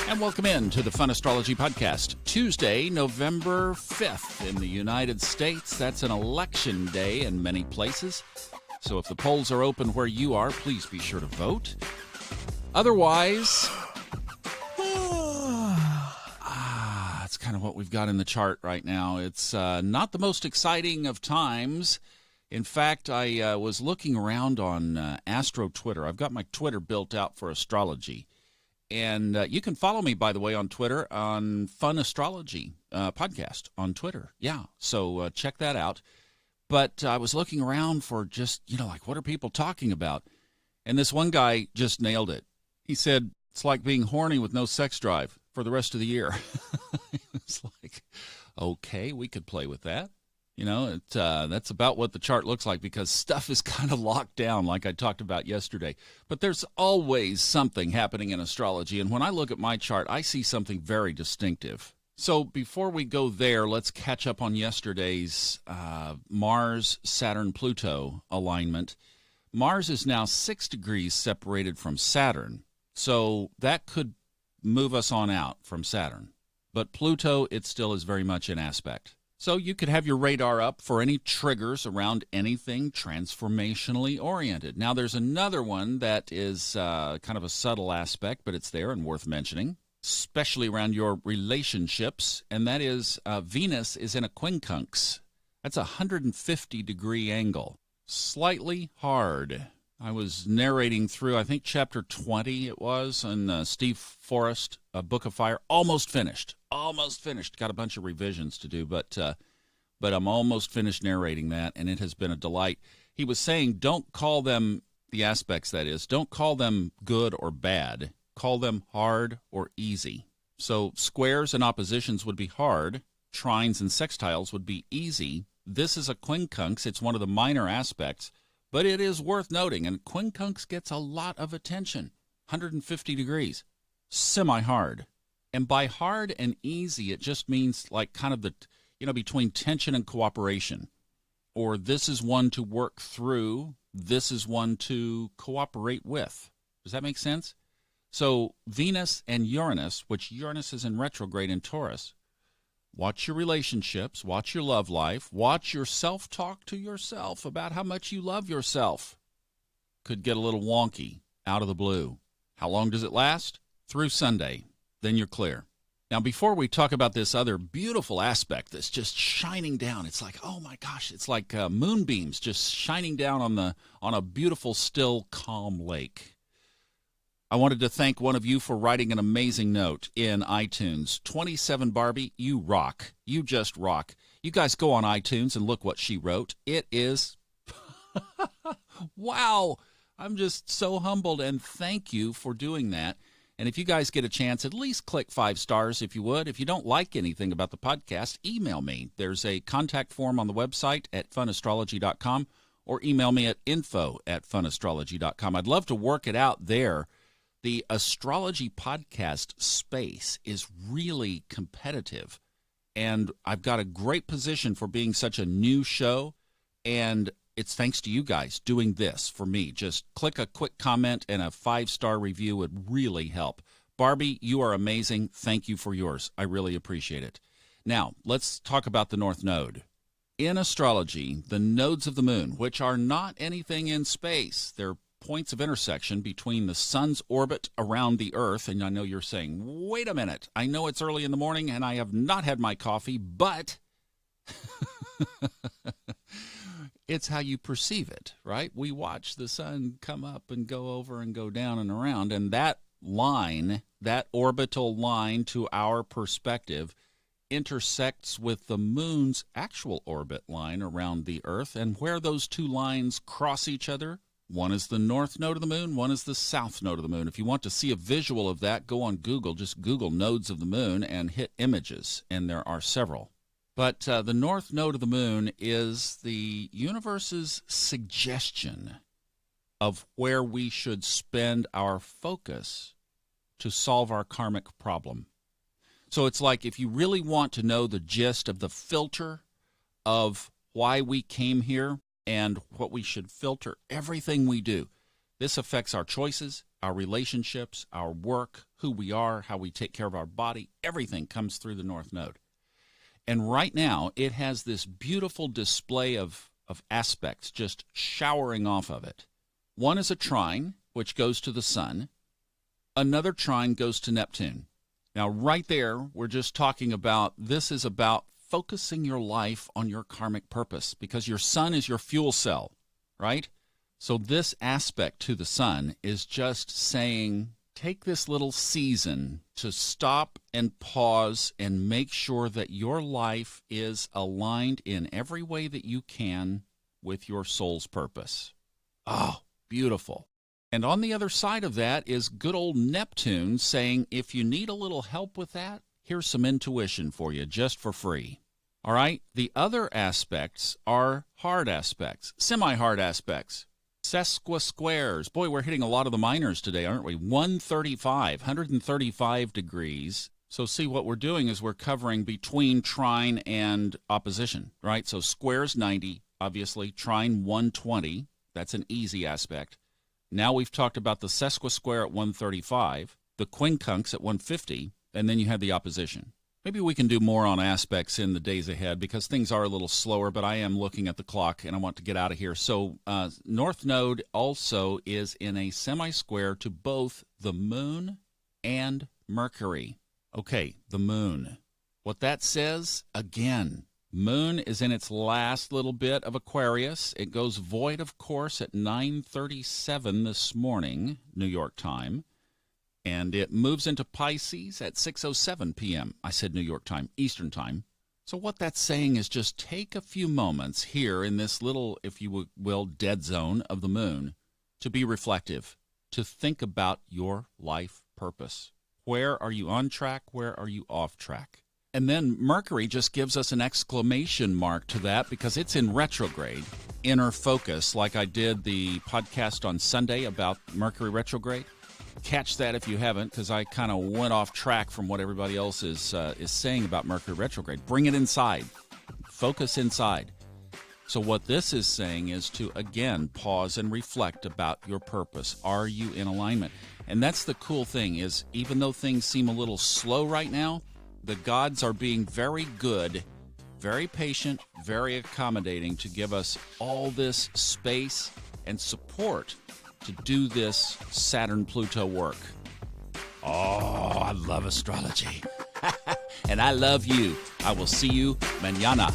And welcome in to the Fun Astrology Podcast. Tuesday, November 5th in the United States. That's an election day in many places. So if the polls are open where you are, please be sure to vote. Otherwise, that's kind of what we've got in the chart right now. It's not the most exciting of times. In fact, I was looking around on Astro Twitter. I've got my Twitter built out for astrology. And you can follow me, by the way, on Twitter, on Fun Astrology Podcast on Twitter. Yeah, so check that out. But I was looking around for just, like, what are people talking about? And this one guy just nailed it. He said, it's like being horny with no sex drive for the rest of the year. It's like, okay, we could play with that. That's about what the chart looks like because stuff is kind of locked down like I talked about yesterday. But there's always something happening in astrology. And when I look at my chart, I see something very distinctive. So before we go there, let's catch up on yesterday's Mars, Saturn, Pluto alignment. Mars is now 6 degrees separated from Saturn. So that could move us on out from Saturn. But Pluto, it still is very much in aspect. So you could have your radar up for any triggers around anything transformationally oriented. Now, there's another one that is kind of a subtle aspect, but it's there and worth mentioning, especially around your relationships, and that is Venus is in a quincunx. That's a 150-degree angle. Slightly hard. I was narrating through, I think, chapter 20 it was, in Steve Forrest, Book of Fire. Almost finished. Got a bunch of revisions to do, but I'm almost finished narrating that, and it has been a delight. He was saying don't call them, the aspects that is, don't call them good or bad. Call them hard or easy. So squares and oppositions would be hard. Trines and sextiles would be easy. This is a quincunx. It's one of the minor aspects. But it is worth noting, and quincunx gets a lot of attention, 150 degrees, semi-hard. And by hard and easy, it just means like kind of the, between tension and cooperation. Or this is one to work through, this is one to cooperate with. Does that make sense? So Venus and Uranus, which Uranus is in retrograde in Taurus, watch your relationships, watch your love life, watch your self-talk to yourself about how much you love yourself. Could get a little wonky out of the blue. How long does it last? Through Sunday. Then you're clear. Now, before we talk about this other beautiful aspect that's just shining down, it's like, oh my gosh, it's like moonbeams just shining down on a beautiful, still, calm lake. I wanted to thank one of you for writing an amazing note in iTunes. 27 Barbie, you rock. You just rock. You guys go on iTunes and look what she wrote. It is, wow. I'm just so humbled, and thank you for doing that. And if you guys get a chance, at least click 5 stars if you would. If you don't like anything about the podcast, email me. There's a contact form on the website at funastrology.com or email me at info@funastrology.com. I'd love to work it out there. The astrology podcast space is really competitive, and I've got a great position for being such a new show, and it's thanks to you guys doing this for me. Just click a quick comment, and a 5-star review would really help. Barbie, you are amazing. Thank you for yours. I really appreciate it. Now, let's talk about the North Node. In astrology, the nodes of the moon, which are not anything in space, they're points of intersection between the sun's orbit around the earth. And I know you're saying, wait a minute, I know it's early in the morning and I have not had my coffee, but it's how you perceive it, right? We watch the sun come up and go over and go down and around, and that line, that orbital line to our perspective, intersects with the moon's actual orbit line around the earth. And where those two lines cross each other, one is the north node of the moon, one is the south node of the moon. If you want to see a visual of that, go on Google. Just Google nodes of the moon and hit images, and there are several. But the north node of the moon is the universe's suggestion of where we should spend our focus to solve our karmic problem. So it's like if you really want to know the gist of the filter of why we came here and what we should filter everything we do. This affects our choices. our relationships, our work, who we are, how we take care of our body, everything comes through the North Node. And right now, it has this beautiful display of aspects just showering off of it. One is a trine, which goes to the Sun. Another trine goes to Neptune. Now, right there, we're just talking about, this is about focusing your life on your karmic purpose, because your Sun is your fuel cell, right? So this aspect to the Sun is just saying, take this little season to stop and pause and make sure that your life is aligned in every way that you can with your soul's purpose. Oh, beautiful. And on the other side of that is good old Neptune saying, if you need a little help with that, here's some intuition for you just for free. All right? The other aspects are hard aspects, semi-hard aspects. Sesquisquares. Boy, we're hitting a lot of the minors today, aren't we? 135 degrees. So see, what we're doing is we're covering between trine and opposition, right? So squares 90, obviously. Trine 120. That's an easy aspect. Now we've talked about the sesquisquare at 135, the quincunx at 150, and then you have the opposition. Maybe we can do more on aspects in the days ahead because things are a little slower, but I am looking at the clock and I want to get out of here. So North Node also is in a semi-square to both the Moon and Mercury. Okay, the Moon. What that says, again, Moon is in its last little bit of Aquarius. It goes void, of course, at 9:37 this morning, New York time. And it moves into Pisces at 6:07 p.m. I said New York time, Eastern time. So what that's saying is just take a few moments here in this little, if you will, dead zone of the Moon to be reflective, to think about your life purpose. Where are you on track? Where are you off track? And then Mercury just gives us an exclamation mark to that because it's in retrograde, inner focus, like I did the podcast on Sunday about Mercury retrograde. Catch that if you haven't, because I kind of went off track from what everybody else is saying about Mercury retrograde. Bring it inside. Focus inside. So what this is saying is to, again, pause and reflect about your purpose. Are you in alignment? And that's the cool thing is, even though things seem a little slow right now, the gods are being very good, very patient, very accommodating to give us all this space and support to do this Saturn-Pluto work. Oh, I love astrology. And I love you. I will see you mañana.